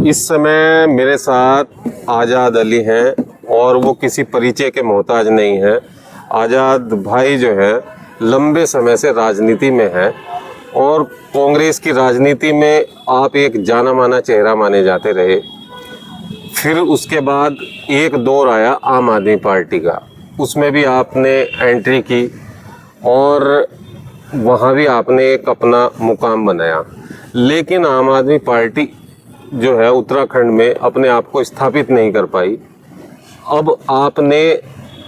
इस समय मेरे साथ आज़ाद अली हैं और वो किसी परिचय के मोहताज नहीं है। आज़ाद भाई जो है लंबे समय से राजनीति में है और कांग्रेस की राजनीति में आप एक जाना माना चेहरा माने जाते रहे। फिर उसके बाद एक दौर आया आम आदमी पार्टी का, उसमें भी आपने एंट्री की और वहाँ भी आपने एक अपना मुकाम बनाया। लेकिन आम आदमी पार्टी जो है उत्तराखंड में अपने आप को स्थापित नहीं कर पाई। अब आपने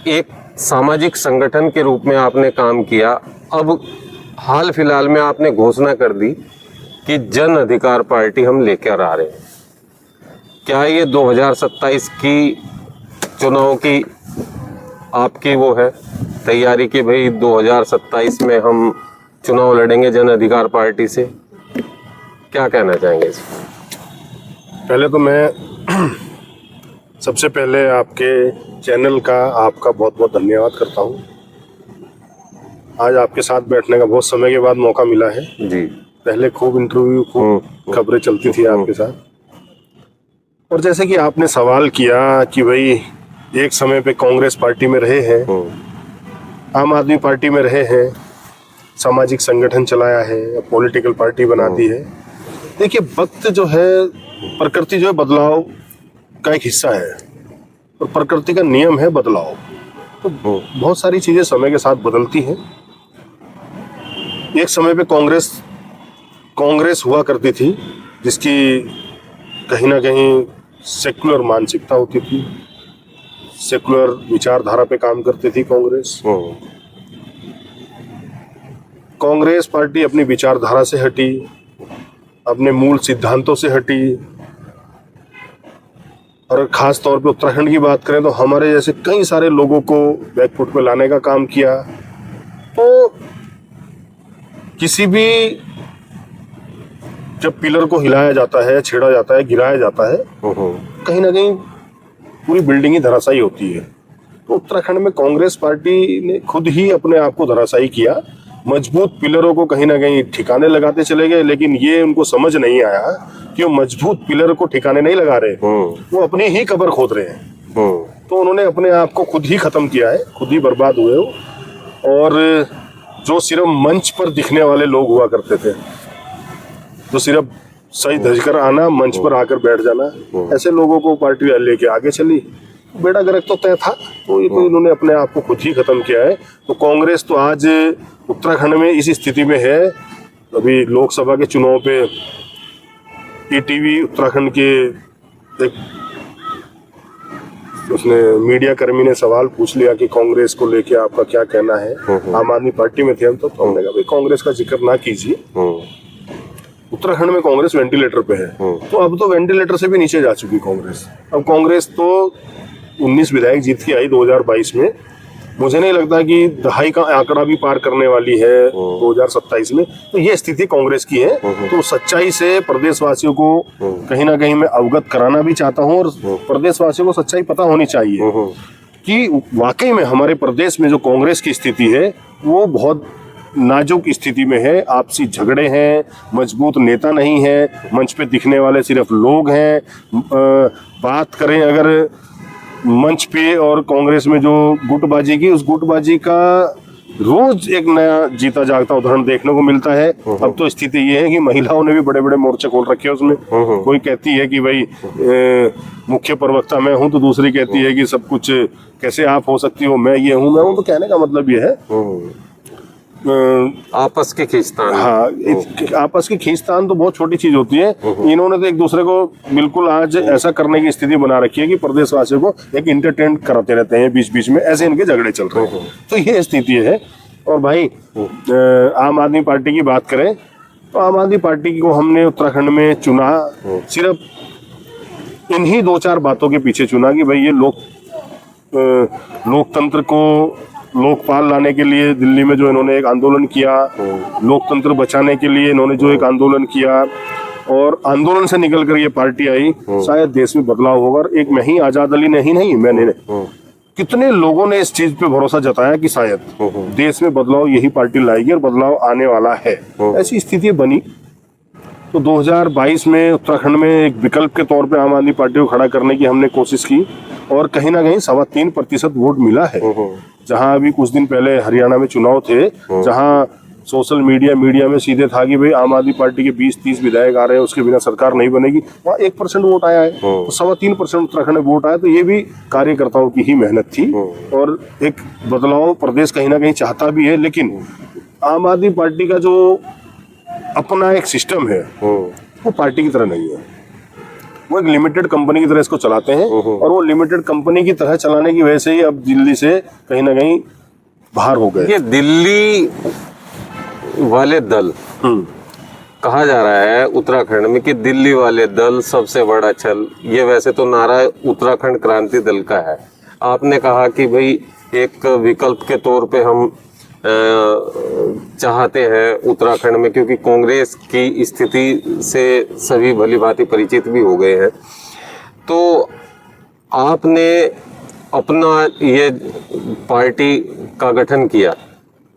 एक सामाजिक संगठन के रूप में आपने काम किया। अब हाल फिलहाल में आपने घोषणा कर दी कि जन अधिकार पार्टी हम लेकर आ रहे हैं। क्या ये 2027 की चुनाव की आपकी वो है तैयारी कि भाई 2027 में हम चुनाव लड़ेंगे जन अधिकार पार्टी से? क्या कहना चाहेंगे इस पर? पहले तो मैं सबसे पहले आपके चैनल का आपका बहुत बहुत धन्यवाद करता हूँ। आज आपके साथ बैठने का बहुत समय के बाद मौका मिला है जी। पहले खूब इंटरव्यू खूब खबरें चलती थी आपके साथ। और जैसे कि आपने सवाल किया कि भाई एक समय पे कांग्रेस पार्टी में रहे हैं, आम आदमी पार्टी में रहे हैं, सामाजिक संगठन चलाया है, पॉलिटिकल पार्टी बना दी है। देखिए वक्त जो है, प्रकृति जो है बदलाव का एक हिस्सा है और प्रकृति का नियम है बदलाव। तो बहुत सारी चीजें समय के साथ बदलती हैं। एक समय पे कांग्रेस हुआ करती थी जिसकी कहीं ना कहीं सेकुलर मानसिकता होती थी, सेकुलर विचारधारा पे काम करती थी कांग्रेस पार्टी अपनी विचारधारा से हटी, अपने मूल सिद्धांतों से हटी। और खास तौर पे उत्तराखंड की बात करें तो हमारे जैसे कई सारे लोगों को बैकफुट पे लाने का काम किया। तो किसी भी जब पिलर को हिलाया जाता है, छेड़ा जाता है, गिराया जाता है, कहीं ना कहीं पूरी बिल्डिंग ही धराशायी होती है। तो उत्तराखंड में कांग्रेस पार्टी ने खुद ही अपने आप को धराशायी किया। मजबूत पिलरों को कहीं ना कहीं ठिकाने लगाते चले गए, लेकिन ये उनको समझ नहीं आया कि वो मजबूत पिलर को ठिकाने नहीं लगा रहे, वो अपनी ही कब्र खोद रहे हैं। तो उन्होंने अपने आप को खुद ही खत्म किया है, खुद ही बर्बाद हुए हो। और जो सिर्फ मंच पर दिखने वाले लोग हुआ करते थे, जो सिर्फ सही धजकर आना, मंच पर आकर बैठ जाना, ऐसे लोगों को पार्टी लेके आगे चली। बेड़ा गर्क तो तय था, तो ये तो इन्होंने अपने आप को खुद ही खत्म किया है। तो कांग्रेस तो आज उत्तराखंड में इस स्थिति में है। अभी लोकसभा के चुनाव पे ईटीवी उत्तराखंड के एक उसने मीडिया कर्मी ने सवाल पूछ लिया कि कांग्रेस को लेके आपका क्या कहना है। आम आदमी पार्टी में थे हम, तो हमने कहा भाई कांग्रेस का जिक्र ना कीजिए, उत्तराखंड में कांग्रेस वेंटिलेटर पे है। तो अब तो वेंटिलेटर से भी नीचे जा चुकी कांग्रेस। अब कांग्रेस तो 19 विधायक जीत के आई 2022 में। मुझे नहीं लगता कि दहाई का आंकड़ा भी पार करने वाली है 2027 में। तो ये स्थिति कांग्रेस की है। तो सच्चाई से प्रदेशवासियों को कहीं ना कहीं मैं अवगत कराना भी चाहता हूँ और प्रदेशवासियों को सच्चाई पता होनी चाहिए कि वाकई में हमारे प्रदेश में जो कांग्रेस की स्थिति है वो बहुत नाजुक स्थिति में है। आपसी झगड़े हैं, मजबूत नेता नहीं है, मंच पे दिखने वाले सिर्फ लोग हैं। बात करें अगर मंच पे और कांग्रेस में जो गुटबाजी की, उस गुटबाजी का रोज एक नया जीता जागता उदाहरण देखने को मिलता है। अब तो स्थिति ये है कि महिलाओं ने भी बड़े बड़े मोर्चे खोल रखे हैं उसमें। कोई कहती है कि भाई मुख्य प्रवक्ता मैं हूं, तो दूसरी कहती है कि सब कुछ कैसे आप हो सकती हो, मैं ये हूं, मैं हूं। तो कहने का मतलब ये है आपस की खींचतान। हाँ, आपस की खींचतान तो बहुत छोटी चीज होती है। इन्होंने तो एक दूसरे को बिल्कुल आज ऐसा करने की स्थिति बना रखी है कि प्रदेशवासियों को एक इंटरटेन कराते रहते हैं बीच बीच में, ऐसे इनके झगड़े चल रहे हैं। तो ये स्थिति है। और भाई आम आदमी पार्टी की बात करें तो आम आदमी पार्टी को हमने उत्तराखंड में चुना सिर्फ इन्हीं 2-4 बातों के पीछे चुना कि भाई ये लोकतंत्र को लोकपाल लाने के लिए दिल्ली में जो इन्होंने एक आंदोलन किया, लोकतंत्र बचाने के लिए इन्होंने जो एक आंदोलन किया, और आंदोलन से निकल कर ये पार्टी आई, शायद देश में बदलाव होगा। और एक मैं ही आजाद अली नहीं मैंने कितने लोगों ने इस चीज पे भरोसा जताया कि शायद देश में बदलाव यही पार्टी लाएगी और बदलाव आने वाला है। ऐसी स्थिति बनी। तो 2022 में उत्तराखंड में एक विकल्प के तौर पे आम आदमी पार्टी को खड़ा करने की हमने कोशिश की और कहीं ना कहीं 3.25% वोट मिला है। जहां अभी कुछ दिन पहले हरियाणा में चुनाव थे, जहां सोशल मीडिया में सीधे था कि भाई आम आदमी पार्टी के 20-30 विधायक आ रहे हैं, उसके बिना सरकार नहीं बनेगी, वहाँ 1% वोट आया है। तो 3.25% उत्तराखंड में वोट आया, तो ये भी कार्यकर्ताओं की ही मेहनत थी और एक बदलाव प्रदेश कहीं ना कहीं चाहता भी है। लेकिन आम आदमी पार्टी का जो अपना एक सिस्टम है वो पार्टी की तरह नहीं है। वो एक लिमिटेड कंपनी की तरह इसको चलाते हैं और वो लिमिटेड कंपनी की तरह चलाने की वजह से ही अब दिल्ली से कहीं ना कहीं बाहर हो गए। ये दिल्ली वाले दल कहा जा रहा है उत्तराखंड में कि दिल्ली वाले दल सबसे बड़ा छल, ये वैसे तो नारा उत्तराखंड क्रांति दल का है। आपने कहा कि भाई एक विकल्प के तौर पे हम चाहते हैं उत्तराखंड में, क्योंकि कांग्रेस की स्थिति से सभी भली भांति परिचित भी हो गए हैं। तो आपने अपना ये पार्टी का गठन किया,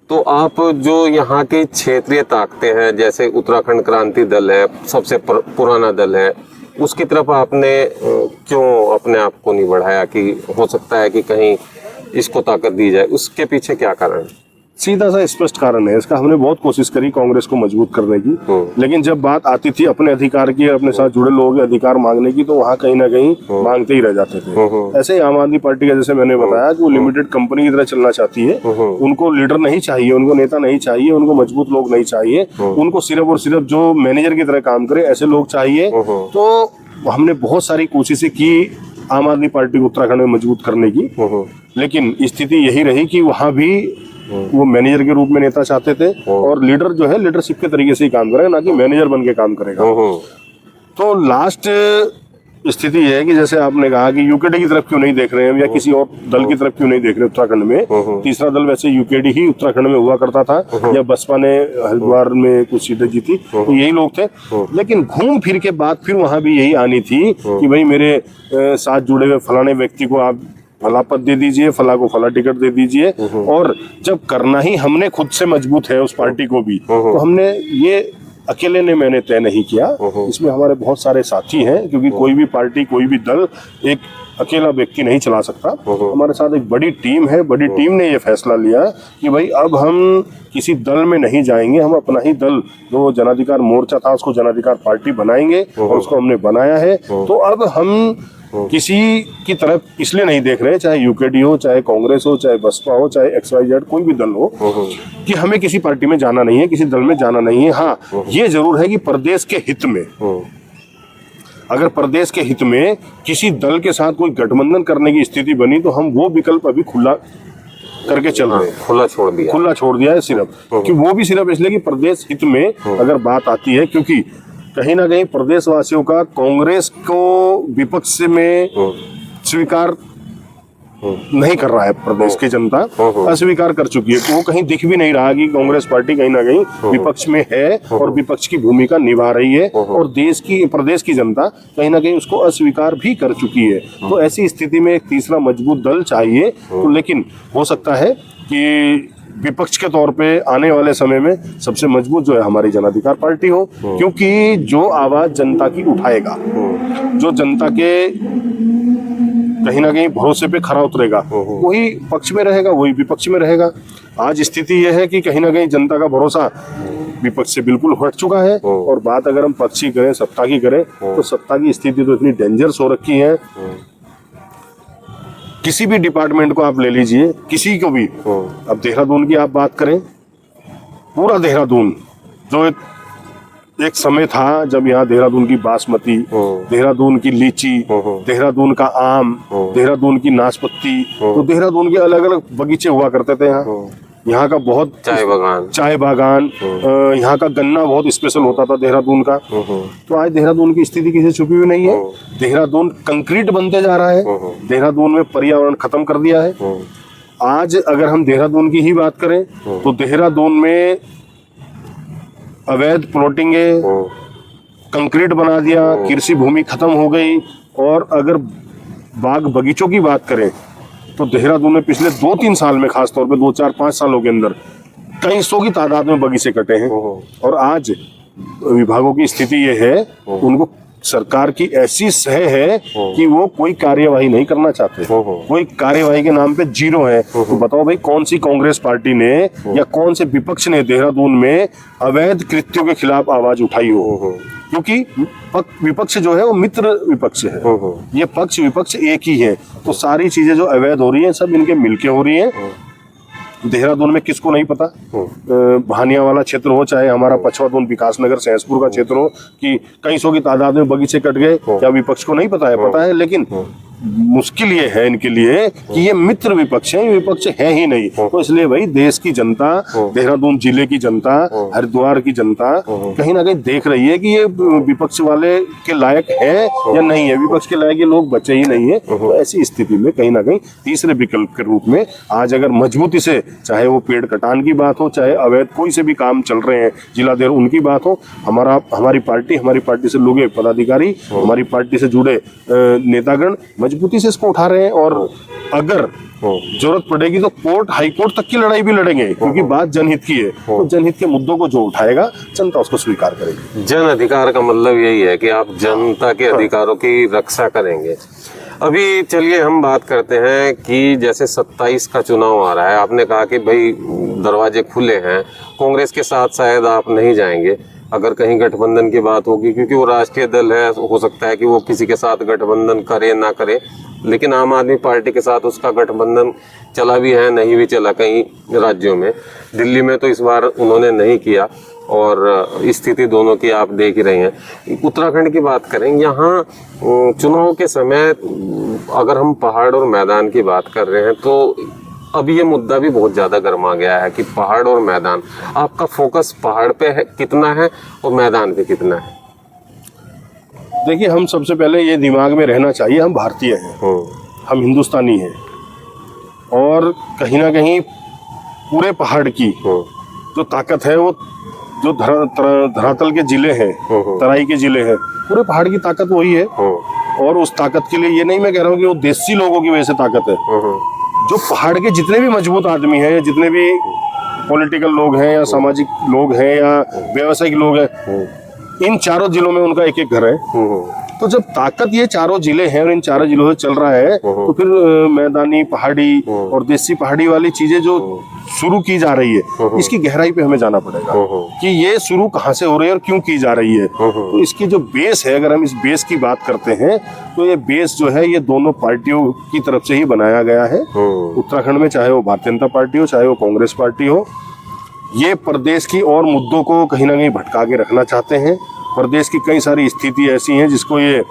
तो आप जो यहाँ की क्षेत्रीय ताकतें हैं, जैसे उत्तराखंड क्रांति दल है, सबसे पुराना दल है, उसकी तरफ आपने क्यों अपने आप को नहीं बढ़ाया कि हो सकता है कि कहीं इसको ताकत दी जाए? उसके पीछे क्या कारण है? सीधा सा स्पष्ट कारण है इसका। हमने बहुत कोशिश करी कांग्रेस को मजबूत करने की, लेकिन जब बात आती थी अपने अधिकार की, अपने साथ जुड़े लोगों के अधिकार मांगने की, तो वहाँ कहीं ना कहीं मांगते ही रह जाते थे। ऐसे ही आम आदमी पार्टी का, जैसे मैंने बताया, कि वो लिमिटेड कंपनी की तरह चलना चाहती है। उनको लीडर नहीं चाहिए, उनको नेता नहीं चाहिए, उनको मजबूत लोग नहीं चाहिए, उनको सिर्फ और सिर्फ जो मैनेजर की तरह काम करे ऐसे लोग चाहिए। तो हमने बहुत सारी कोशिशें की आम आदमी पार्टी को उत्तराखंड में मजबूत करने की, लेकिन स्थिति यही रही कि वहाँ भी वो मैनेजर के रूप में नेता चाहते थे और लीडर जो है लीडरशिप के तरीके से ही काम करेगा, ना कि मैनेजर बन के काम करेगा। तो लास्ट स्थिति है कि जैसे आपने कहा कि यूकेडी की तरफ क्यों नहीं देख रहे हैं या किसी और दल की तरफ क्यों नहीं देख रहे उत्तराखंड में। तीसरा दल वैसे यूकेडी ही उत्तराखंड में हुआ करता था, या बसपा ने हरिद्वार में कुछ सीटें जीती, तो यही लोग थे। लेकिन घूम फिर के बात फिर वहां भी यही आनी थी कि भाई मेरे साथ जुड़े हुए फलाने व्यक्ति को आप फला पद दे दीजिए, फला को फला टिकट दे दीजिए। और जब करना ही हमने खुद से मजबूत है उस पार्टी को भी, तो हमने ये अकेले ने मैंने तय नहीं किया, इसमें हमारे बहुत सारे साथी हैं, क्योंकि कोई भी पार्टी, कोई भी दल एक अकेला व्यक्ति नहीं चला सकता। हमारे साथ एक बड़ी टीम है, बड़ी टीम ने ये फैसला लिया कि भाई अब हम किसी दल में नहीं जाएंगे, हम अपना ही दल, जो जनाधिकार मोर्चा था उसको जनाधिकार पार्टी बनाएंगे, और उसको हमने बनाया है। तो अब हम किसी की तरफ इसलिए नहीं देख रहे, चाहे यूकेडी हो, चाहे कांग्रेस हो, चाहे बसपा हो, चाहे XYZ कोई भी दल हो, कि हमें किसी पार्टी में जाना नहीं है, किसी दल में जाना नहीं है। हाँ, ये जरूर है कि प्रदेश के हित में, अगर प्रदेश के हित में किसी दल के साथ कोई गठबंधन करने की स्थिति बनी, तो हम वो विकल्प अभी खुला करके चल रहे हैं। खुला छोड़ दिया है सिर्फ, क्योंकि वो भी सिर्फ इसलिए कि प्रदेश हित में अगर बात आती है, क्योंकि कहीं ना कहीं प्रदेशवासियों का कांग्रेस को विपक्ष में स्वीकार नहीं कर रहा है। प्रदेश की जनता अस्वीकार कर चुकी है। वो कहीं दिख भी नहीं रहा कि कांग्रेस पार्टी कहीं ना कहीं विपक्ष में है और विपक्ष की भूमिका निभा रही है, और प्रदेश की जनता कहीं ना कहीं उसको अस्वीकार भी कर चुकी है। तो ऐसी स्थिति में एक तीसरा मजबूत दल चाहिए। तो लेकिन हो सकता है कि विपक्ष के तौर पे आने वाले समय में सबसे मजबूत जो है हमारी जनाधिकार पार्टी हो, क्योंकि जो आवाज जनता की उठाएगा, जो जनता के कहीं ना कहीं भरोसे पे खरा उतरेगा, वही पक्ष में रहेगा, वही विपक्ष में रहेगा। आज स्थिति यह है कि कहीं ना कहीं जनता का भरोसा विपक्ष से बिल्कुल हट चुका है। और बात अगर हम पक्ष की करें, सत्ता की करें, तो सत्ता की स्थिति तो इतनी डेंजरस हो रखी है। किसी भी डिपार्टमेंट को आप ले लीजिए, किसी को भी, अब देहरादून की आप बात करें, पूरा देहरादून जो एक समय था जब यहाँ देहरादून की बासमती, देहरादून की लीची, देहरादून का आम, देहरादून की नाशपत्ती, तो देहरादून के अलग अलग बगीचे हुआ करते थे। यहाँ का बहुत चाय बागान, यहाँ का गन्ना बहुत स्पेशल होता था देहरादून का। तो आज देहरादून की स्थिति किसी छुपी हुई नहीं है। देहरादून कंक्रीट बनते जा रहा है, देहरादून में पर्यावरण खत्म कर दिया है। आज अगर हम देहरादून की ही बात करें, तो देहरादून में अवैध प्लॉटिंगे, कंक्रीट बना दिया, कृषि भूमि खत्म हो गई। और अगर बाग बगीचों की बात करें, तो देहरादून में पिछले 2-3 साल में, खासतौर पे 2-4-5 सालों के अंदर कई सौ की तादाद में बगीचे कटे हैं। और आज विभागों की स्थिति ये है, उनको सरकार की ऐसी सह है कि वो कोई कार्यवाही नहीं करना चाहते, कोई कार्यवाही के नाम पे जीरो है। तो बताओ भाई, कौन सी कांग्रेस पार्टी ने या कौन से विपक्ष ने देहरादून में अवैध कृत्यों के खिलाफ आवाज उठाई हो? क्योंकि विपक्ष जो है वो मित्र विपक्ष है, ये पक्ष विपक्ष एक ही है। तो सारी चीजें जो अवैध हो रही हैं सब इनके मिलके हो रही हैं। देहरादून में किसको नहीं पता, भानिया वाला क्षेत्र हो चाहे हमारा पछवादून विकास नगर सहसपुर का क्षेत्र हो कि कई सौ की तादाद में बगीचे कट गए, क्या विपक्ष को नहीं पता है? पता है, लेकिन मुश्किल ये है इनके लिए कि ये मित्र विपक्ष है, विपक्ष है ही नहीं। तो इसलिए भाई देश की जनता, देहरादून जिले की जनता, हरिद्वार की जनता कहीं ना कहीं देख रही है कि ये विपक्ष वाले के लायक है या नहीं है, विपक्ष के लायक ये लोग बचे ही नहीं है। तो ऐसी स्थिति में कहीं ना कहीं तीसरे विकल्प के रूप में आज अगर मजबूती से, चाहे वो पेड़ कटान की बात हो, चाहे अवैध कोई से भी काम चल रहे हैं जिला देहरादून उनकी बात हो, हमारी पार्टी से लोग पदाधिकारी, हमारी पार्टी से जुड़े नेतागण मजबूती से इसको उठा रहे हैं। और अगर जरूरत पड़ेगी तो कोर्ट, हाई कोर्ट तक की लड़ाई भी लड़ेंगे, क्योंकि बात जनहित की है। तो जनहित के मुद्दों को जो उठाएगा जनता उसको स्वीकार करेगी। जन अधिकार का मतलब यही है कि आप जनता के अधिकारों की रक्षा करेंगे। अभी चलिए हम बात करते हैं कि जैसे 27 का चुनाव आ रहा है, आपने कहा कि भाई दरवाजे खुले हैं, कांग्रेस के साथ शायद आप नहीं जाएंगे अगर कहीं गठबंधन की बात होगी, क्योंकि वो राष्ट्रीय दल है, हो सकता है कि वो किसी के साथ गठबंधन करे ना करे, लेकिन आम आदमी पार्टी के साथ उसका गठबंधन चला भी है, नहीं भी चला कई राज्यों में। दिल्ली में तो इस बार उन्होंने नहीं किया और स्थिति दोनों की आप देख ही रहे हैं। उत्तराखंड की बात करें, यहाँ चुनाव के समय अगर हम पहाड़ और मैदान की बात कर रहे हैं तो अब ये मुद्दा भी बहुत ज़्यादा गर्मा गया है कि पहाड़ और मैदान, आपका फोकस पहाड़ पे है कितना है और मैदान पे कितना है? देखिए, हम सबसे पहले ये दिमाग में रहना चाहिए, हम भारतीय हैं, हम हिंदुस्तानी हैं, और कहीं ना कहीं पूरे पहाड़ की जो ताकत है वो जो धरातल के जिले हैं, तराई के जिले हैं, पूरे पहाड़ की ताकत वही है। और उस ताकत के लिए ये नहीं मैं कह रहा हूँ कि वो देसी लोगों की वजह से ताकत है, जो पहाड़ के जितने भी मजबूत आदमी हैं, जितने भी पॉलिटिकल लोग हैं या सामाजिक लोग हैं या व्यावसायिक लोग हैं, इन चारों जिलों में उनका एक एक घर है। तो जब ताकत ये चारों जिले हैं और इन चारों जिलों से चल रहा है, तो फिर मैदानी पहाड़ी और देसी पहाड़ी वाली चीजें जो शुरू की जा रही है, इसकी गहराई पे हमें जाना पड़ेगा कि ये शुरू कहाँ से हो रही है और क्यों की जा रही है। तो इसकी जो बेस है, अगर हम इस बेस की बात करते हैं तो ये बेस जो है ये दोनों पार्टियों की तरफ से ही बनाया गया है। उत्तराखंड में चाहे वो भारतीय जनता पार्टी हो, चाहे वो कांग्रेस पार्टी हो, ये प्रदेश की और मुद्दों को कहीं ना कहीं भटका के रखना चाहते हैं। प्रदेश की कई सारी स्थिति ऐसी हैं जिसको ये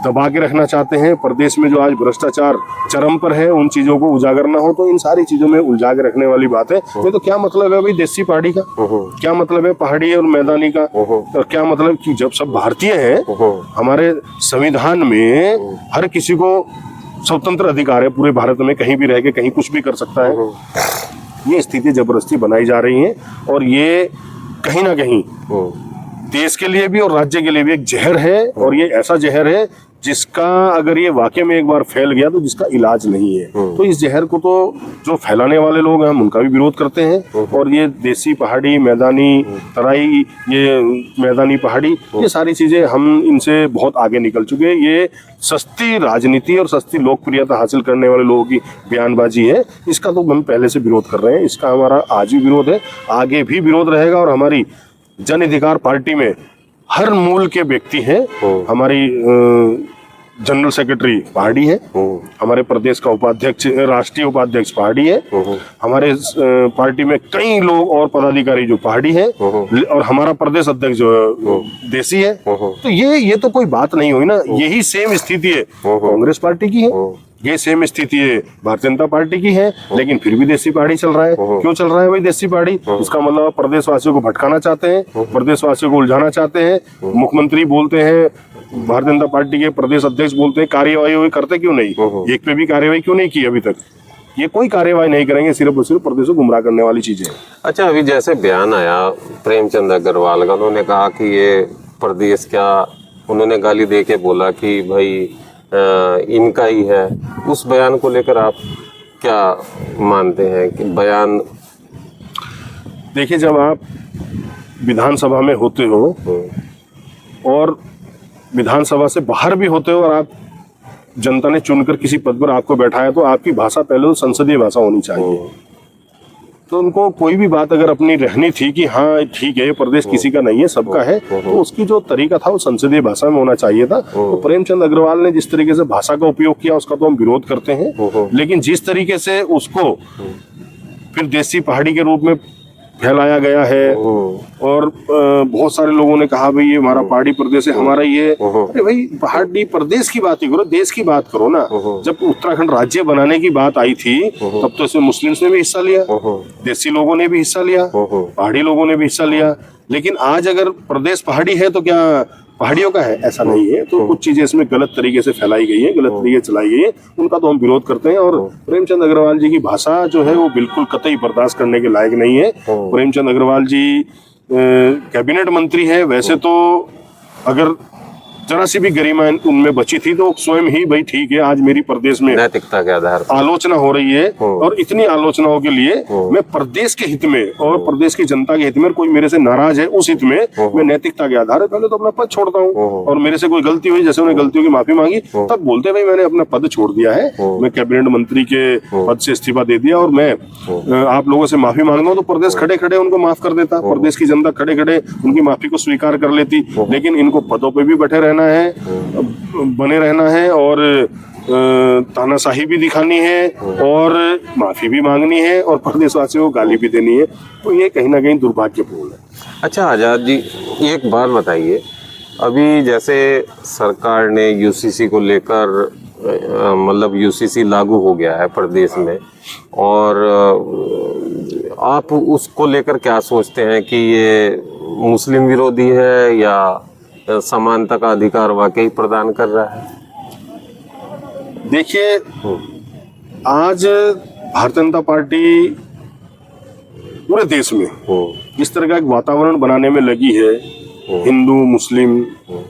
दबा के रखना चाहते हैं। प्रदेश में जो आज भ्रष्टाचार चरम पर है, उन चीजों को उजागर ना हो, तो इन सारी चीजों में उलझा के रखने वाली बात है। ये तो क्या मतलब है भाई देसी पहाड़ी का, क्या मतलब है पहाड़ी और मैदानी का, और क्या मतलब कि जब सब भारतीय हैं, हमारे संविधान में हर किसी को स्वतंत्र अधिकार है पूरे भारत में, कहीं भी रह के कहीं कुछ भी कर सकता है। ये स्थिति जबरदस्ती बनाई जा रही है और ये कहीं ना कहीं देश के लिए भी और राज्य के लिए भी एक जहर है। और ये ऐसा जहर है जिसका अगर ये वाकई में एक बार फैल गया तो जिसका इलाज नहीं है। तो इस जहर को तो जो फैलाने वाले लोग हैं हम उनका भी विरोध करते हैं। और ये देसी पहाड़ी, मैदानी तराई, ये मैदानी पहाड़ी, ये सारी चीजें हम इनसे बहुत आगे निकल चुके हैं। ये सस्ती राजनीति और सस्ती लोकप्रियता हासिल करने वाले लोगों की बयानबाजी है। इसका तो हम पहले से विरोध कर रहे हैं, इसका हमारा आज भी विरोध है, आगे भी विरोध रहेगा। और हमारी जन अधिकार पार्टी में हर मूल के व्यक्ति हैं। हमारी जनरल सेक्रेटरी पहाड़ी है, हमारे प्रदेश का उपाध्यक्ष, राष्ट्रीय उपाध्यक्ष पहाड़ी है, हमारे पार्टी में कई लोग और पदाधिकारी जो पहाड़ी है, और हमारा प्रदेश अध्यक्ष जो देसी है। तो ये तो कोई बात नहीं हुई ना। यही सेम स्थिति है कांग्रेस पार्टी की है, ये सेम स्थिति है भारतीय जनता पार्टी की है, लेकिन फिर भी देसी पहाड़ी चल रहा है। क्यों चल रहा है भाई देसी पहाड़ी? इसका मतलब प्रदेशवासियों को भटकाना चाहते हैं, प्रदेशवासियों को उलझाना चाहते हैं। मुख्यमंत्री बोलते हैं, भारतीय जनता पार्टी के प्रदेश अध्यक्ष बोलते हैं कार्यवाही हुई, करते क्यों नहीं? एक पे भी कार्यवाही क्यों नहीं की अभी तक? ये कोई कार्यवाही नहीं करेंगे, सिर्फ और सिर्फ प्रदेश को गुमराह करने वाली चीजें। अच्छा, अभी जैसे बयान आया प्रेमचंद अग्रवाल का, उन्होंने कहा कि ये प्रदेश क्या, उन्होंने गाली दे के बोला कि भाई इनका ही है। उस बयान को लेकर आप क्या मानते हैं कि बयान? देखिए, जब आप विधानसभा में होते हो और विधानसभा से बाहर भी होते हो और आप जनता ने चुनकर किसी पद पर आपको बैठाया, तो आपकी भाषा पहले तो संसदीय भाषा होनी चाहिए। तो उनको कोई भी बात अगर अपनी रहनी थी कि हाँ ठीक है ये प्रदेश किसी का नहीं है सबका है, तो उसकी जो तरीका था वो संसदीय भाषा में होना चाहिए था। तो प्रेमचंद अग्रवाल ने जिस तरीके से भाषा का उपयोग किया उसका तो हम विरोध करते हैं, लेकिन जिस तरीके से उसको फिर देसी पहाड़ी के रूप में फैलाया गया है और बहुत सारे लोगों ने कहा भाई ये हमारा पहाड़ी प्रदेश है, हमारा ये, अरे भाई पहाड़ी प्रदेश की बात ही करो, देश की बात करो ना। जब उत्तराखंड राज्य बनाने की बात आई थी तब तो इसमें मुस्लिम्स ने भी हिस्सा लिया, देसी लोगों ने भी हिस्सा लिया, पहाड़ी लोगों ने भी हिस्सा लिया। लेकिन आज अगर प्रदेश पहाड़ी है तो क्या पहाड़ियों का है? ऐसा नहीं है। तो कुछ चीजें इसमें गलत तरीके से फैलाई गई है, गलत तरीके से चलाई गई है, उनका तो हम विरोध करते हैं। और प्रेमचंद अग्रवाल जी की भाषा जो है वो बिल्कुल कतई बर्दाश्त करने के लायक नहीं है। प्रेमचंद अग्रवाल जी कैबिनेट मंत्री है, वैसे तो अगर जरा सी भी गरिमा उनमें बची थी तो स्वयं ही भाई ठीक है आज मेरी प्रदेश में नैतिकता के आधार पर आलोचना हो रही है, और इतनी आलोचनाओं के लिए मैं प्रदेश के हित में और प्रदेश की जनता के हित में, कोई मेरे से नाराज है उस हित में मैं नैतिकता के आधार पर पहले तो अपना पद छोड़ता हूँ। और मेरे से कोई गलती हुई, जैसे उन्हें गलतियों की माफी मांगी, तब बोलते भाई मैंने अपना पद छोड़ दिया है, मैं कैबिनेट मंत्री के पद से इस्तीफा दे दिया और मैं आप लोगों से माफी मांग रहा हूँ। तो प्रदेश खड़े खड़े उनको माफ कर देता, प्रदेश की जनता खड़े खड़े उनकी माफी को स्वीकार कर लेती। लेकिन इनको पदों पर भी बैठे रहना है, बने रहना है और तानाशाही भी दिखानी है और माफी भी मांगनी है और प्रदेशवासियों को गाली भी देनी है। तो ये कहीं ना कहीं दुर्भाग्यपूर्ण है। अच्छा आजाद जी, एक बात बताइए, अभी जैसे सरकार ने यूसीसी को लेकर मतलब यूसीसी लागू हो गया है प्रदेश में, और आप उसको लेकर क्या सोचते हैं कि ये मुस्लिम विरोधी है या समानता का अधिकार वाकई प्रदान कर रहा है? देखिए, आज भारतीय जनता पार्टी पूरे देश में इस तरह का एक वातावरण बनाने में लगी है, हिंदू मुस्लिम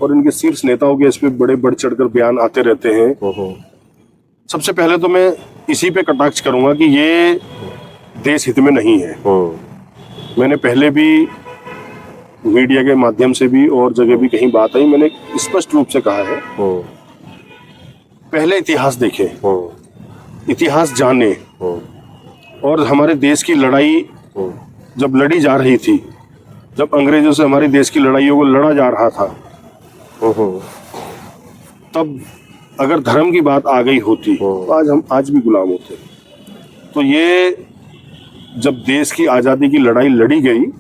और इनके शीर्ष नेताओं के इस पे बड़े बढ़ चढ़कर बयान आते रहते हैं। सबसे पहले तो मैं इसी पे कटाक्ष करूंगा कि ये देश हित में नहीं है। मैंने पहले भी मीडिया के माध्यम से भी और जगह भी कहीं बात आई, मैंने स्पष्ट रूप से कहा है पहले इतिहास देखें, इतिहास जाने, और हमारे देश की लड़ाई जब लड़ी जा रही थी, जब अंग्रेजों से हमारी देश की लड़ाइयों को लड़ा जा रहा था, तब अगर धर्म की बात आ गई होती तो आज हम आज भी गुलाम होते। तो ये जब देश की आज़ादी की लड़ाई लड़ी गई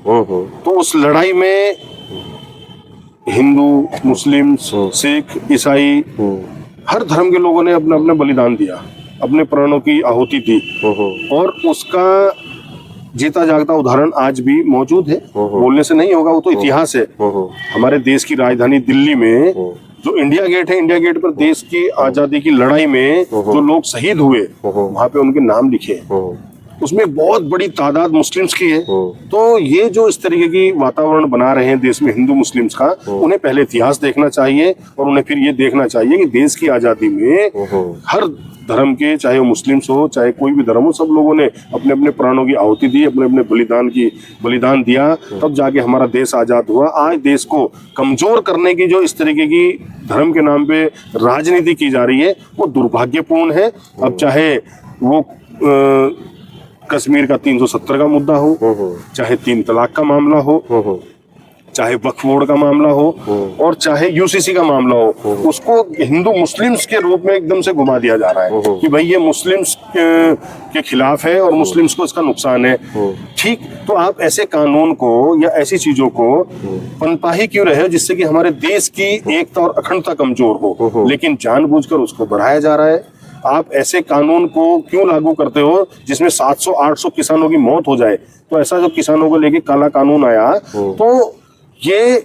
तो उस लड़ाई में हिंदू, मुस्लिम, सिख, ईसाई, हर धर्म के लोगों ने अपना अपना बलिदान दिया, अपने प्राणों की आहुति दी, और उसका जीता जागता उदाहरण आज भी मौजूद है। बोलने से नहीं होगा, वो तो इतिहास है। हमारे देश की राजधानी दिल्ली में जो इंडिया गेट है, इंडिया गेट पर देश की आजादी की लड़ाई में जो लोग शहीद हुए, वहां पे उनके नाम लिखे, उसमें बहुत बड़ी तादाद मुस्लिम्स की है। तो ये जो इस तरीके की वातावरण बना रहे हैं देश में हिंदू मुस्लिम्स का, उन्हें पहले इतिहास देखना चाहिए और उन्हें फिर ये देखना चाहिए कि देश की आजादी में हर धर्म के, चाहे वो मुस्लिम्स हो चाहे कोई भी धर्म हो, सब लोगों ने अपने अपने प्राणों की आहुति दी, अपने अपने बलिदान दिया, तब जाके हमारा देश आजाद हुआ। आज देश को कमजोर करने की जो इस तरीके की धर्म के नाम पे राजनीति की जा रही है वो दुर्भाग्यपूर्ण है। अब चाहे वो कश्मीर का 370 का मुद्दा हो, चाहे 3 तलाक का मामला हो, चाहे वक्फ बोर्ड का मामला हो, और चाहे यूसीसी का मामला हो, उसको हिंदू मुस्लिम्स के रूप में एकदम से घुमा दिया जा रहा है कि भाई ये मुस्लिम्स के खिलाफ है और मुस्लिम्स को इसका नुकसान है। ठीक, तो आप ऐसे कानून को या ऐसी चीजों को पनपा ही क्यों रहे हो जिससे कि हमारे देश की एकता और अखंडता कमजोर हो, लेकिन जानबूझकर उसको बढ़ाया जा रहा है। आप ऐसे कानून को क्यों लागू करते हो जिसमें 700-800 किसानों की मौत हो जाए? तो ऐसा जो किसानों को लेके काला कानून आया, तो ये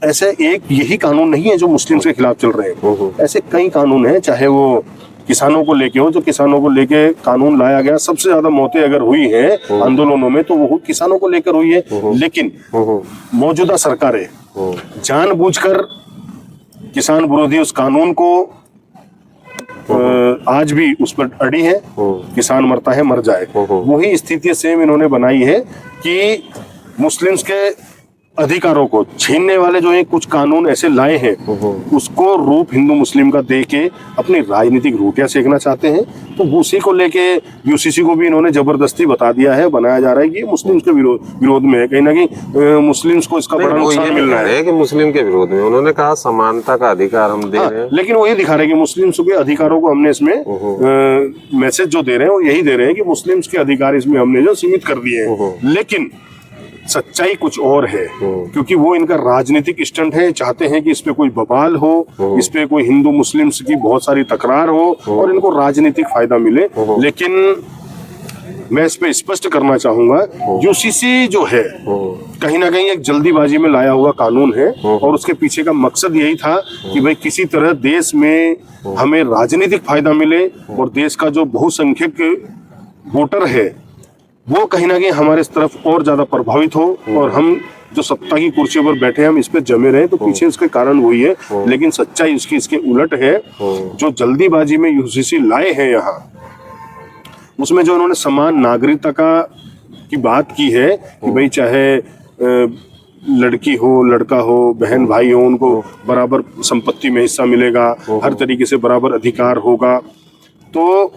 ऐसे एक यही कानून नहीं है जो मुस्लिम्स के खिलाफ चल रहे हैं, ऐसे कई कानून हैं, चाहे वो किसानों को लेके हो, जो किसानों को लेके कानून लाया गया। सबसे ज्यादा मौतें अगर हुई हैं आंदोलनों में तो वो किसानों को लेकर हुई है, लेकिन मौजूदा सरकारें जानबूझकर किसान विरोधी उस कानून को आज भी उस पर अड़ी है। किसान मरता है मर जाए, वही स्थिति सेम इन्होंने बनाई है कि मुस्लिम्स के अधिकारों को छीनने वाले जो है कुछ कानून ऐसे लाए हैं, उसको रूप हिंदू मुस्लिम का दे के अपनी राजनीतिक रोटियां सेकना चाहते हैं। तो उसी को लेके यूसीसी को भी इन्होंने जबरदस्ती बता दिया है, बनाया जा रहा है कि मुस्लिम्स के विरोध में है, कहीं ना कहीं मुस्लिम्स को इसका बड़ा नुकसान मिल रहा है कि मुस्लिम के विरोध में। उन्होंने कहा समानता का अधिकार हम दे रहे हैं, लेकिन वो ये दिखा रहे हैं कि मुस्लिम्स के अधिकारों को हमने इसमें मैसेज जो दे रहे हैं वो यही दे रहे हैं कि मुस्लिम्स के अधिकार इसमें हमने जो सीमित कर दिए हैं। लेकिन सच्चाई कुछ और है, क्योंकि वो इनका राजनीतिक स्टंट है। चाहते हैं कि इस पे कोई बवाल हो, इस पे कोई हिंदू मुस्लिम्स की बहुत सारी तकरार हो और इनको राजनीतिक फायदा मिले। लेकिन मैं इस पे स्पष्ट करना चाहूंगा, यूसीसी जो है कहीं ना कहीं एक जल्दीबाजी में लाया हुआ कानून है और उसके पीछे का मकसद यही था कि भाई किसी तरह देश में हमें राजनीतिक फायदा मिले और देश का जो बहुसंख्यक वोटर है वो कहीं ना कहीं हमारे इस तरफ और ज्यादा प्रभावित हो और हम जो सत्ता की कुर्सी पर बैठे हैं हम इस पे जमे रहे। तो पीछे इसके कारण वही है, लेकिन सच्चाई उसकी इसके उलट है। जो जल्दीबाजी में यूसीसी लाए हैं यहाँ, उसमें जो उन्होंने समान नागरिकता की बात की है कि भाई चाहे लड़की हो लड़का हो बहन भाई हो, उनको बराबर संपत्ति में हिस्सा मिलेगा, हर तरीके से बराबर अधिकार होगा। तो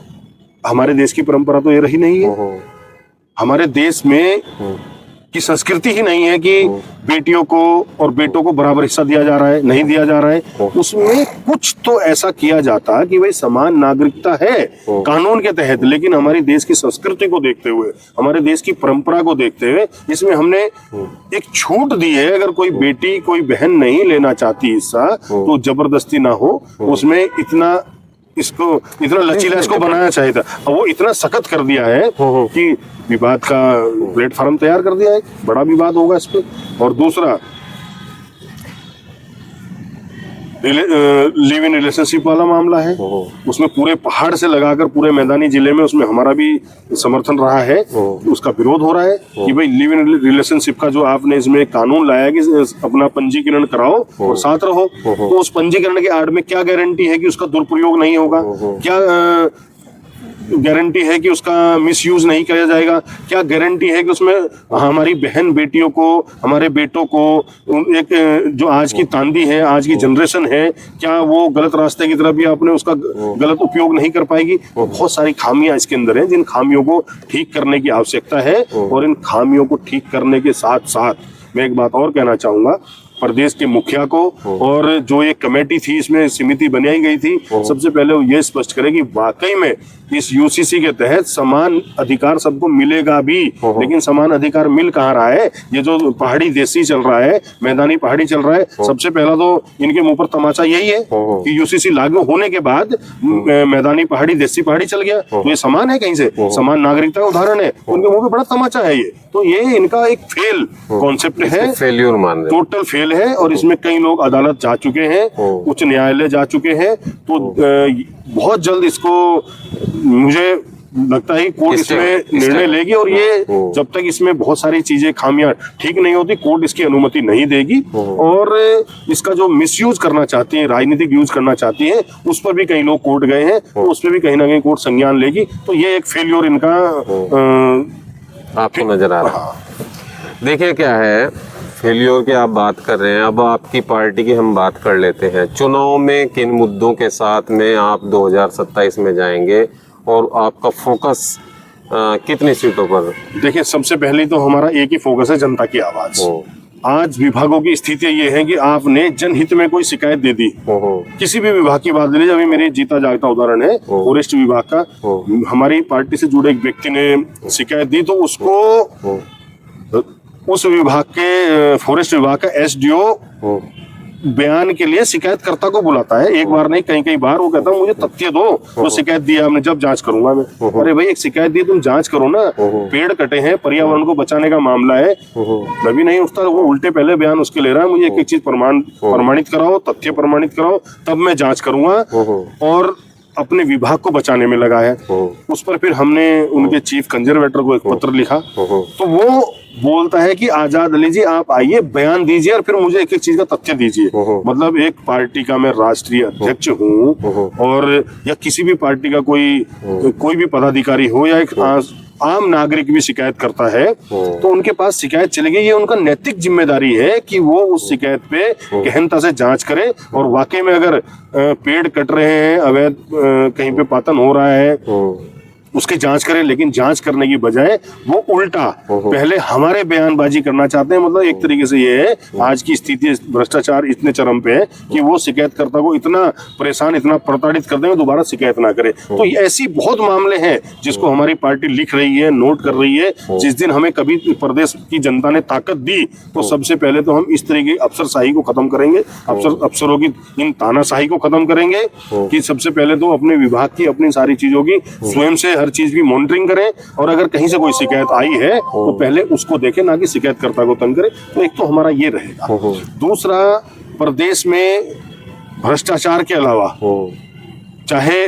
हमारे देश की परंपरा तो ये रही नहीं है। हमारे देश में की संस्कृति ही नहीं है कि बेटियों को और बेटों को बराबर हिस्सा दिया जा रहा है, नहीं दिया जा रहा है। उसमें कुछ तो ऐसा किया जाता कि भाई समान नागरिकता है कानून के तहत, लेकिन हमारी देश की संस्कृति को देखते हुए, हमारे देश की परंपरा को देखते हुए इसमें हमने एक छूट दी है। अगर कोई बेटी कोई बहन नहीं लेना चाहती हिस्सा तो जबरदस्ती ना हो, उसमें इतना लचीला इसको बनाना चाहिए था। अब वो इतना सख्त कर दिया है कि विवाद का प्लेटफॉर्म तैयार कर दिया है, बड़ा विवाद होगा इस पे। और दूसरा लिव इन रिलेशनशिप वाला मामला है, उसमें पूरे पहाड़ से लगाकर पूरे मैदानी जिले में उसमें हमारा भी समर्थन रहा है, उसका विरोध हो रहा है कि भाई लिव इन रिलेशनशिप का जो आपने इसमें कानून लाया कि अपना पंजीकरण कराओ और साथ रहो, तो उस पंजीकरण के आड़ में क्या गारंटी है कि उसका दुरुपयोग नहीं होगा, क्या गारंटी है कि उसका मिसयूज नहीं किया जाएगा, क्या गारंटी है कि उसमें हमारी बहन बेटियों को हमारे बेटों को एक जो आज की तांदी है आज की जनरेशन है क्या वो गलत रास्ते की तरफ भी आपने उसका गलत उपयोग नहीं कर पाएगी। बहुत सारी खामियां इसके अंदर हैं जिन खामियों को ठीक करने की आवश्यकता है। और इन खामियों को ठीक करने के साथ साथ मैं एक बात और कहना चाहूंगा, प्रदेश के मुखिया को और जो एक कमेटी थी इसमें समिति बनाई गई थी, सबसे पहले वो ये स्पष्ट करे कि वाकई में इस यूसीसी के तहत समान अधिकार सबको मिलेगा भी, लेकिन समान अधिकार मिल कहाँ रहा है। ये जो पहाड़ी देसी चल रहा है, मैदानी पहाड़ी चल रहा है, सबसे पहला तो इनके मुंह पर तमाचा यही है कि यूसीसी लागू होने के बाद मैदानी पहाड़ी देसी पहाड़ी चल गया, तो ये समान है, कहीं से समान नागरिकता का उदाहरण है, उनके मुंह पे बड़ा तमाचा है ये। तो ये इनका एक फेल कॉन्सेप्ट है, फेल्यूर मान रहे, टोटल फेल है। और इसमें कई लोग अदालत जा चुके हैं, उच्च न्यायालय जा चुके हैं, तो बहुत जल्द इसको मुझे लगता है कोर्ट इसमें निर्णय लेगी। और ये जब तक इसमें बहुत सारी चीजें खामियां ठीक नहीं होती, कोर्ट इसकी अनुमति नहीं देगी। और इसका जो मिसयूज करना चाहती है, राजनीतिक यूज करना चाहती है, उस पर भी कई लोग कोर्ट गए हैं, तो उस पर भी कहीं ना कहीं कोर्ट संज्ञान लेगी। तो ये एक फेल्योर इनका आपको नजर आ रहा है। देखिए क्या है, फेल्योर की आप बात कर रहे हैं, अब आपकी पार्टी की हम बात कर लेते हैं। चुनाव में किन मुद्दों के साथ में आप 2027 में जाएंगे और आपका फोकस कितनी सीटों पर? देखिए, सबसे पहले तो हमारा एक ही फोकस है, जनता की आवाज। आज विभागों की स्थिति ये है कि आपने जनहित में कोई शिकायत दे दी, किसी भी विभाग की बात ले लीजिए, अभी मेरे जीता जागता उदाहरण है फॉरेस्ट विभाग का, हमारी पार्टी से जुड़े एक व्यक्ति ने शिकायत दी, तो उसको उस विभाग के फॉरेस्ट विभाग का एसडीओ बयान के लिए शिकायतकर्ता को बुलाता है, एक बार नहीं कई बार। वो कहता है मुझे तथ्य दो, वो शिकायत दी आपने, जब जांच करूंगा मैं। अरे भाई, एक शिकायत दी, तुम जांच करो ना, पेड़ कटे हैं, पर्यावरण को बचाने का मामला है, मैं भी नहीं उठता, वो उल्टे पहले बयान उसके ले रहा है। मुझे एक एक चीज प्रमाणित कराओ, तथ्य प्रमाणित कराओ, तब मैं जांच करूंगा। और अपने विभाग को बचाने में लगा है। उस पर फिर हमने उनके चीफ कंजर्वेटर को एक पत्र लिखा, तो वो बोलता है कि आजाद अली जी आप आइए, बयान दीजिए और फिर मुझे एक एक चीज का तथ्य दीजिए। मतलब एक पार्टी का मैं राष्ट्रीय अध्यक्ष हूँ, और या किसी भी पार्टी का कोई भी पदाधिकारी हो या एक आम नागरिक भी शिकायत करता है तो उनके पास शिकायत चलेगी। ये उनका नैतिक जिम्मेदारी है कि वो उस शिकायत पे गहनता से जांच करें और वाकई में अगर पेड़ कट रहे हैं, अवैध कहीं पे पातन हो रहा है, उसकी जांच करें। लेकिन जांच करने की बजाय वो उल्टा पहले हमारे बयानबाजी करना चाहते हैं। मतलब एक तरीके से ये है, आज की स्थिति भ्रष्टाचार इतने चरम पे है कि वो शिकायतकर्ता को इतना परेशान, इतना प्रताड़ित कर देंगे, दोबारा शिकायत ना करे। तो ऐसी बहुत मामले हैं जिसको हमारी पार्टी लिख रही है, नोट कर रही है। जिस दिन हमें कभी प्रदेश की जनता ने ताकत दी तो सबसे पहले तो हम इस तरह की अफसरशाही को खत्म करेंगे, अफसरों की इन तानाशाही को खत्म करेंगे कि सबसे पहले तो अपने विभाग की, अपनी सारी चीजों की स्वयं से हर चीज की मॉनिटरिंग करें और अगर कहीं से कोई शिकायत आई है तो पहले उसको देखें, ना कि शिकायतकर्ता को तंग करें। तो एक तो हमारा ये रहेगा। दूसरा, प्रदेश में भ्रष्टाचार के अलावा चाहे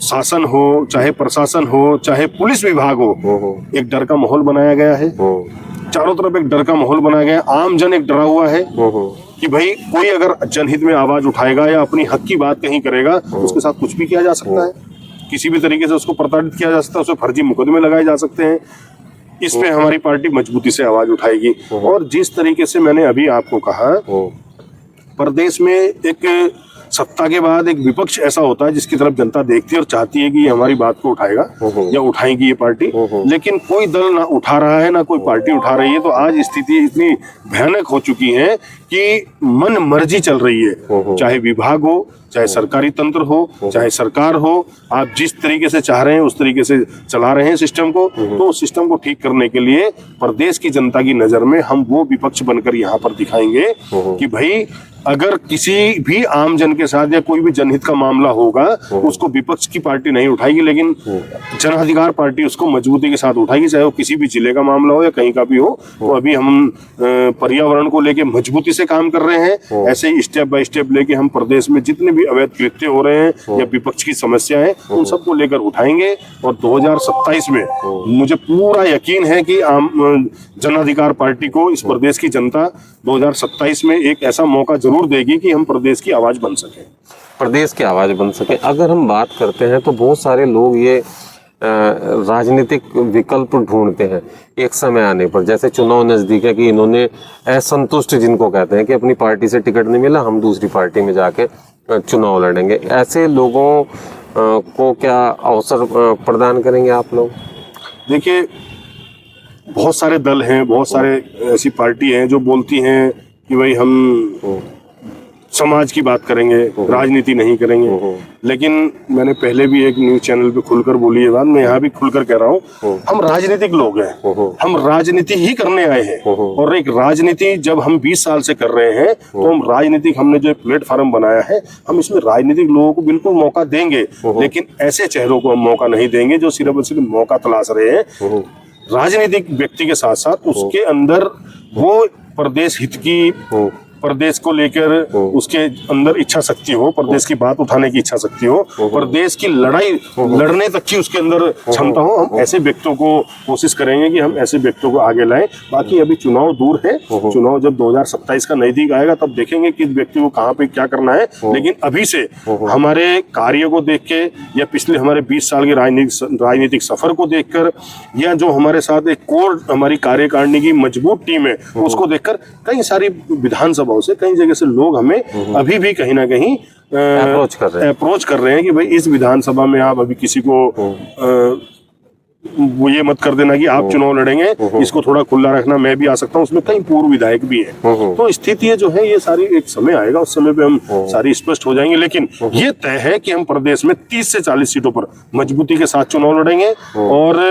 शासन हो, चाहे प्रशासन हो, चाहे पुलिस विभाग हो, एक डर का माहौल बनाया गया है। चारों तरफ एक डर का माहौल बनाया गया है। आम जन एक डरा हुआ है कि भाई कोई अगर जनहित में आवाज उठाएगा या अपनी हक की बात कहीं करेगा तो उसके साथ कुछ भी किया जा सकता है, किसी भी तरीके से उसको प्रताड़ित किया जा सकता है, उसे फर्जी मुकदमे लगाए जा सकते हैं। इस पे हमारी पार्टी मजबूती से आवाज उठाएगी। और जिस तरीके से मैंने अभी आपको कहा, प्रदेश में एक सत्ता के बाद एक विपक्ष ऐसा होता है जिसकी तरफ जनता देखती है और चाहती है कि ये हमारी बात को उठाएगा या उठाएगी ये पार्टी, लेकिन कोई दल ना उठा रहा है, ना कोई पार्टी उठा रही है। तो आज स्थिति इतनी भयानक हो चुकी है कि मन मर्जी चल रही है, चाहे विभाग हो, चाहे सरकारी तंत्र हो, चाहे सरकार हो। आप जिस तरीके से चाह रहे हैं उस तरीके से चला रहे हैं सिस्टम को। तो सिस्टम को ठीक करने के लिए प्रदेश की जनता की नजर में हम वो विपक्ष बनकर यहाँ पर दिखाएंगे कि भाई अगर किसी भी आम जन के साथ या कोई भी जनहित का मामला होगा उसको विपक्ष की पार्टी नहीं उठाएगी, लेकिन जन अधिकार पार्टी उसको मजबूती के साथ उठाएगी, चाहे वो किसी भी जिले का मामला हो या कहीं का भी हो। तो अभी हम पर्यावरण को लेके मजबूती से काम कर रहे हैं। ऐसे ही स्टेप बाय स्टेप लेके हम प्रदेश में जितने भी अवैध कृत्य हो रहे हैं या विपक्ष की समस्या है उन सबको लेकर उठाएंगे। और 2027 में मुझे पूरा यकीन है कि जन अधिकार पार्टी को इस प्रदेश की जनता 2027 में एक ऐसा मौका जरूर देगी कि हम प्रदेश की आवाज बन सके, प्रदेश की आवाज बन सके। अगर हम बात करते हैं तो बहुत सारे लोग ये राजनीतिक विकल्प ढूंढते हैं एक समय आने पर, जैसे चुनाव नजदीक है कि इन्होंने असंतुष्ट जिनको कहते हैं कि अपनी पार्टी से टिकट नहीं मिला, हम दूसरी पार्टी में जाके चुनाव लड़ेंगे। ऐसे लोगों को क्या अवसर प्रदान करेंगे आप लोग? देखिए, बहुत सारे दल हैं, बहुत सारे ऐसी पार्टी हैं जो बोलती हैं कि भाई हम समाज की बात करेंगे, राजनीति नहीं करेंगे। लेकिन मैंने पहले भी एक न्यूज चैनल पे खुलकर बोली है बात, मैं यहाँ भी खुलकर कह रहा हूँ, हम राजनीतिक लोग हैं, हम राजनीति ही करने आए हैं। और एक राजनीति जब हम 20 साल से कर रहे हैं तो हम राजनीतिक, हमने जो प्लेटफॉर्म बनाया है, हम इसमें राजनीतिक लोगों को बिल्कुल मौका देंगे, लेकिन ऐसे चेहरों को हम मौका नहीं देंगे जो सिर्फ और सिर्फ मौका तलाश रहे हैं। राजनीतिक व्यक्ति के साथ साथ उसके अंदर वो प्रदेश हित की, प्रदेश को लेकर उसके अंदर इच्छा शक्ति हो, प्रदेश की बात उठाने की इच्छा शक्ति हो, प्रदेश की लड़ाई लड़ने तक की उसके अंदर क्षमता हो। हम ऐसे व्यक्तियों को कोशिश करेंगे कि हम ऐसे व्यक्तियों को आगे लाएं। बाकी अभी चुनाव दूर है, चुनाव जब 2027 का नजदीक आएगा तब देखेंगे कि व्यक्ति को कहाँ पे क्या करना है। लेकिन अभी से हमारे कार्य को देख के या पिछले हमारे 20 साल के राजनीतिक सफर को देखकर या जो हमारे साथ एक कोर हमारी कार्यकारिणी की मजबूत टीम है उसको देखकर कई सारी विधानसभा से कई जगह से लोग हमें अभी भी कहीं ना कहीं अप्रोच कर रहे हैं कि भाई इस विधानसभा में आप अभी किसी को वो ये मत कर देना कि आप चुनाव लड़ेंगे, इसको थोड़ा खुला रखना, मैं भी आ सकता हूँ। उसमें कई पूर्व विधायक भी हैं। तो स्थिति जो है ये सारी एक समय आएगा, उस समय पे हम सारी स्पष्ट हो जाएंगे। लेकिन ये तय है कि हम प्रदेश में 30 से 40 सीटों पर मजबूती के साथ चुनाव लड़ेंगे और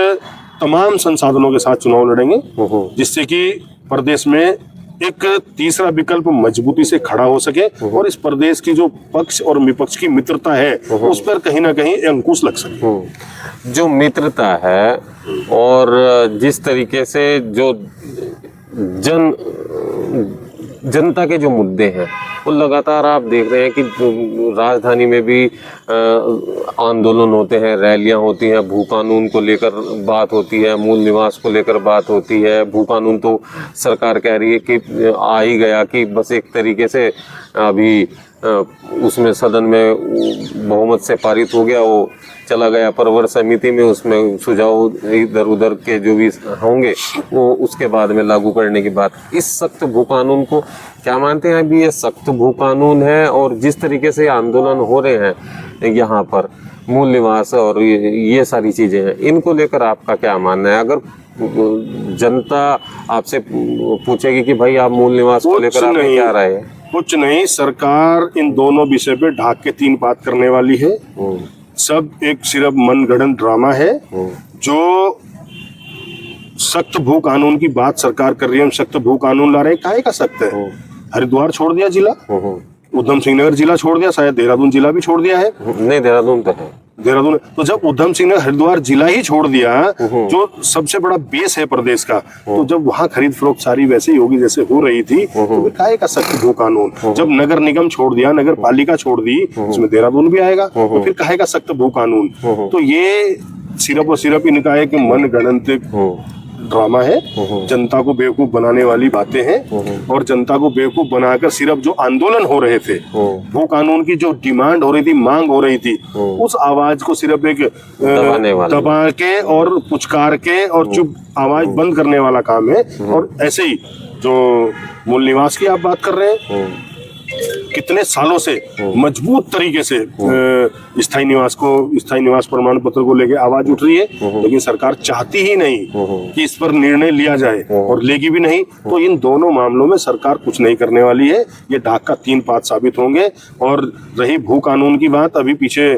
तमाम संसाधनों के साथ चुनाव लड़ेंगे, जिससे कि प्रदेश में एक तीसरा विकल्प मजबूती से खड़ा हो सके और इस प्रदेश की जो पक्ष और विपक्ष की मित्रता है उस पर कहीं ना कहीं अंकुश लग सके। जो मित्रता है और जिस तरीके से जो जनता के जो मुद्दे हैं वो लगातार आप देख रहे हैं कि राजधानी में भी आंदोलन होते हैं, रैलियां होती हैं, भू कानून को लेकर बात होती है, मूल निवास को लेकर बात होती है। भू कानून तो सरकार कह रही है कि आ ही गया, कि बस एक तरीके से अभी उसमें सदन में बहुमत से पारित हो गया, वो चला गया परवर समिति में, उसमें सुझाव इधर उधर के जो भी होंगे वो उसके बाद में लागू करने की बात। इस सख्त भू कानून को क्या मानते हैं? अभी ये सख्त भू कानून है और जिस तरीके से आंदोलन हो रहे हैं यहाँ पर, मूल निवास और ये सारी चीजें हैं, इनको लेकर आपका क्या मानना है? अगर जनता आपसे पूछेगी कि भाई आप मूल निवास को लेकर आपकी क्या राय है? कुछ नहीं, सरकार इन दोनों विषय पे ढाक के 3 बात करने वाली है। सब एक सिर्फ मनगढ़ंत ड्रामा है। जो सख्त भू कानून की बात सरकार कर रही है, हम सख्त भू कानून ला रहे हैं, काहे का सख्त है? हरिद्वार छोड़ दिया जिला, उधम सिंह नगर जिला छोड़ दिया, शायद देहरादून जिला भी छोड़ दिया है। नहीं, देहरादून तो है। देहरादून, तो जब उधम सिंह ने हरिद्वार जिला ही छोड़ दिया, जो सबसे बड़ा बेस है प्रदेश का, तो जब वहाँ खरीद फरोख्त सारी वैसे ही होगी जैसे हो रही थी, तो फिर काहे का सख्त भू कानून? जब नगर निगम छोड़ दिया, नगर पालिका छोड़ दी, उसमें देहरादून भी आएगा, तो फिर काहे का सख्त भू कानून? तो ये सिर्फ और सिर्फ इनका एक मनगढ़ंत ड्रामा है, जनता को बेवकूफ बनाने वाली बातें हैं। और जनता को बेवकूफ बनाकर सिर्फ जो आंदोलन हो रहे थे, भू कानून की जो डिमांड हो रही थी, मांग हो रही थी, उस आवाज को सिर्फ एक दबा के और पुचकार के और चुप आवाज बंद करने वाला काम है। और ऐसे ही जो मूल निवास की आप बात कर रहे हैं, कितने सालों से मजबूत तरीके से स्थायी निवास प्रमाण पत्र को लेके आवाज उठ रही है, लेकिन सरकार चाहती ही नहीं कि इस पर निर्णय लिया जाए और लेगी भी नहीं। तो इन दोनों मामलों में सरकार कुछ नहीं करने वाली है। ये ढाक का 3 पात साबित होंगे। और रही भू कानून की बात, अभी पीछे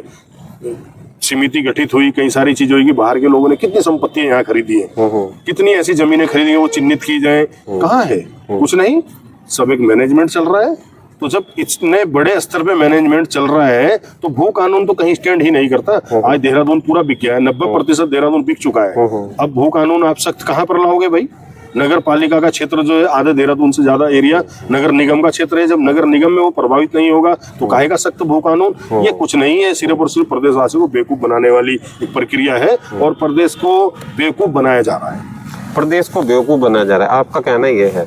समिति गठित हुई, कई सारी चीजें हुई कि बाहर के लोगों ने कितनी संपत्तियां यहाँ खरीदी है, कितनी ऐसी जमीनें खरीदी है, वो चिन्हित की जाए, कहाँ है? कुछ नहीं, सब एक मैनेजमेंट चल रहा है। तो जब इतने बड़े स्तर पे मैनेजमेंट चल रहा है, तो भू कानून तो कहीं स्टैंड ही नहीं करता। आज देहरादून पूरा बिक गया है, 90% देहरादून बिक चुका है। अब भू कानून आप सख्त कहाँ पर लाओगे भाई? नगर पालिका का क्षेत्र जो है, आधे देहरादून से ज्यादा एरिया नगर निगम का क्षेत्र है। जब नगर निगम में वो प्रभावित नहीं होगा तो काहे का सख्त भू कानून? ये कुछ नहीं है, सिर्फ और सिर्फ प्रदेशवासियों को बेवकूफ बनाने वाली एक प्रक्रिया है और प्रदेश को बेवकूफ बनाया जा रहा है। प्रदेश को बेवकूफ बनाया जा रहा है, आपका कहना ये है।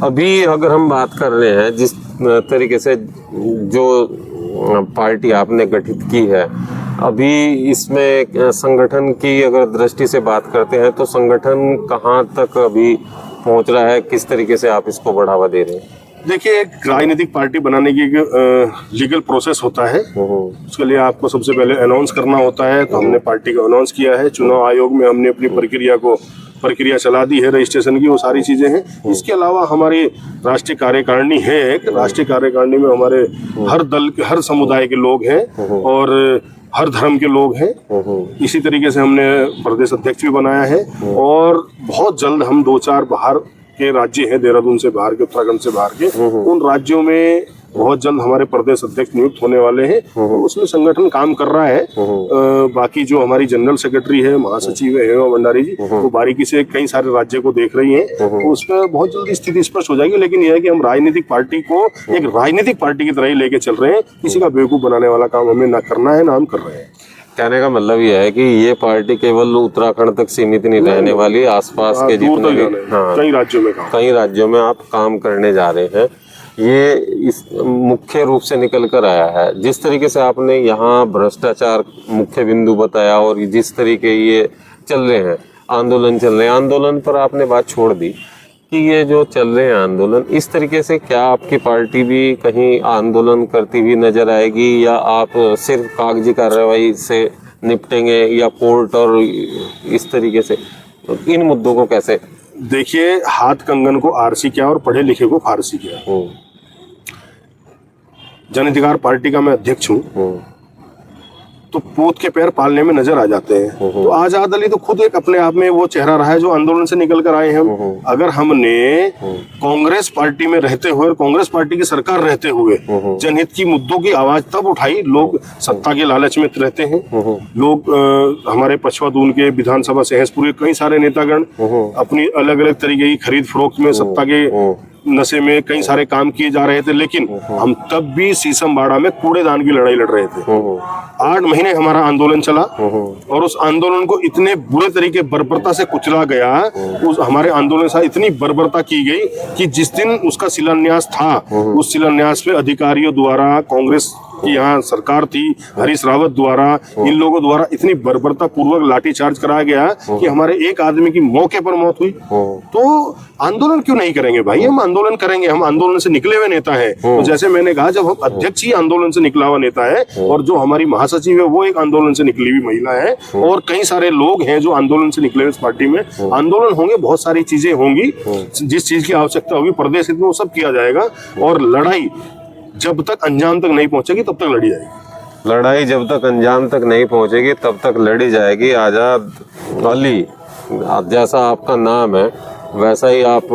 अभी अगर हम बात कर रहे हैं जिस तरीके से जो पार्टी आपने गठित की है, अभी इसमें संगठन की अगर दृष्टि से बात करते हैं तो संगठन कहाँ तक अभी पहुँच रहा है? किस तरीके से आप इसको बढ़ावा दे रहे हैं? देखिए, एक राजनीतिक पार्टी बनाने की लीगल प्रोसेस होता है। उसके लिए आपको सबसे पहले अनाउंस करना होता है। तो हमने पार्टी को अनाउंस किया है, चुनाव आयोग में हमने अपनी प्रक्रिया चला दी है, रजिस्ट्रेशन की, वो सारी चीजें हैं। इसके अलावा हमारी राष्ट्रीय कार्यकारिणी है। राष्ट्रीय कार्यकारिणी में हमारे हर दल के, हर समुदाय के लोग हैं और हर धर्म के लोग हैं। इसी तरीके से हमने प्रदेश अध्यक्ष भी बनाया है और बहुत जल्द हम 2-4 बाहर के राज्य हैं, देहरादून से बाहर के, उत्तराखंड से बाहर के, उन राज्यों में बहुत जल्द हमारे प्रदेश अध्यक्ष नियुक्त होने वाले हैं। तो उसमें संगठन काम कर रहा है। बाकी जो हमारी जनरल सेक्रेटरी है, महासचिव है हेमा भंडारी जी, वो बारीकी से कई सारे राज्य को देख रही हैं। तो उसमें बहुत जल्दी स्थिति स्पष्ट हो जाएगी। लेकिन यह है कि हम राजनीतिक पार्टी को एक राजनीतिक पार्टी की तरह ही लेके चल रहे हैं। किसी का बेवकूफ बनाने वाला काम हमें ना करना है, ना हम कर रहे हैं। कहने का मतलब यह है कि ये पार्टी केवल उत्तराखंड तक सीमित नहीं रहने वाली, आसपास के जितने भी कई राज्यों में आप काम करने जा रहे हैं। ये इस मुख्य रूप से निकल कर आया है। जिस तरीके से आपने यहाँ भ्रष्टाचार मुख्य बिंदु बताया और जिस तरीके ये चल रहे हैं, आंदोलन चल रहे हैं, आंदोलन पर आपने बात छोड़ दी कि ये जो चल रहे हैं आंदोलन, इस तरीके से क्या आपकी पार्टी भी कहीं आंदोलन करती हुई नजर आएगी या आप सिर्फ कागजी कार्रवाई से निपटेंगे या कोर्ट और इस तरीके से? तो इन मुद्दों को कैसे देखिए, हाथ कंगन को आरसी क्या और पढ़े लिखे को फारसी क्या। जन अधिकार पार्टी का मैं अध्यक्ष हूँ, तो पूत के पैर पालने में नजर आ जाते हैं। तो आजाद अली तो खुद एक अपने आप में वो चेहरा रहा है जो आंदोलन से निकल कर आए हैं हम। अगर हमने कांग्रेस पार्टी में रहते हुए और कांग्रेस पार्टी की सरकार रहते हुए जनहित की मुद्दों की आवाज तब उठाई, लोग सत्ता के लालच में रहते हैं। लोग हमारे पछवा दून के विधानसभा सहसपुर के कई सारे नेतागण अपनी अलग अलग तरीके की खरीद फरोख्त में, सत्ता के नशे में कई सारे काम किए जा रहे थे। लेकिन हम तब भी शीशमबाड़ा में कूड़ेदान की लड़ाई लड़ रहे थे। 8 महीने हमारा आंदोलन चला और उस आंदोलन को इतने बुरे तरीके बर्बरता से कुचला गया, उस हमारे आंदोलन से इतनी बर्बरता की गई कि जिस दिन उसका शिलान्यास था, उस शिलान्यास पे अधिकारियों द्वारा, कांग्रेस कि यहाँ सरकार थी, हरीश रावत द्वारा, इन लोगों द्वारा इतनी बर्बरता पूर्वक लाठीचार्ज कराया गया कि हमारे एक आदमी की मौके पर मौत हुई। तो आंदोलन क्यों नहीं करेंगे भाई? हम आंदोलन करेंगे, हम आंदोलन से निकले हुए नेता हैं। तो जैसे मैंने कहा, जब हम अध्यक्ष ही आंदोलन से निकला हुआ नेता है और जो हमारी महासचिव है वो एक आंदोलन से निकली हुई महिला है और कई सारे लोग हैं जो आंदोलन से निकले हुए इस पार्टी में, आंदोलन होंगे, बहुत सारी चीजें होंगी, जिस चीज की आवश्यकता होगी प्रदेश हित में वो सब किया जाएगा। और लड़ाई जब तक अंजाम तक नहीं पहुंचेगी तब तक लड़ी जाएगी। लड़ाई जब तक अंजाम तक नहीं पहुंचेगी तब तक लड़ी जाएगी। आजाद अली, जैसा आपका नाम है वैसा ही आप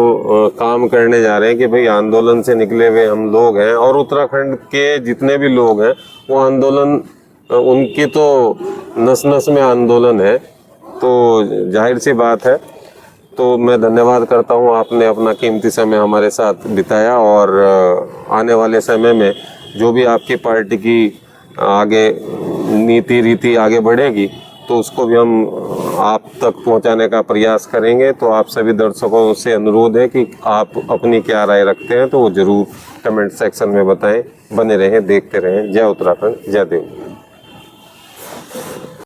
काम करने जा रहे हैं कि भाई आंदोलन से निकले हुए हम लोग हैं, और उत्तराखंड के जितने भी लोग हैं वो आंदोलन, उनकी तो नस नस में आंदोलन है। तो जाहिर सी बात है। तो मैं धन्यवाद करता हूँ, आपने अपना कीमती समय हमारे साथ बिताया, और आने वाले समय में जो भी आपकी पार्टी की आगे नीति रीति आगे बढ़ेगी तो उसको भी हम आप तक पहुंचाने का प्रयास करेंगे। तो आप सभी दर्शकों से अनुरोध है कि आप अपनी क्या राय रखते हैं तो वो जरूर कमेंट सेक्शन में बताएं। बने रहें, देखते रहें। जय उत्तराखंड, जय देव।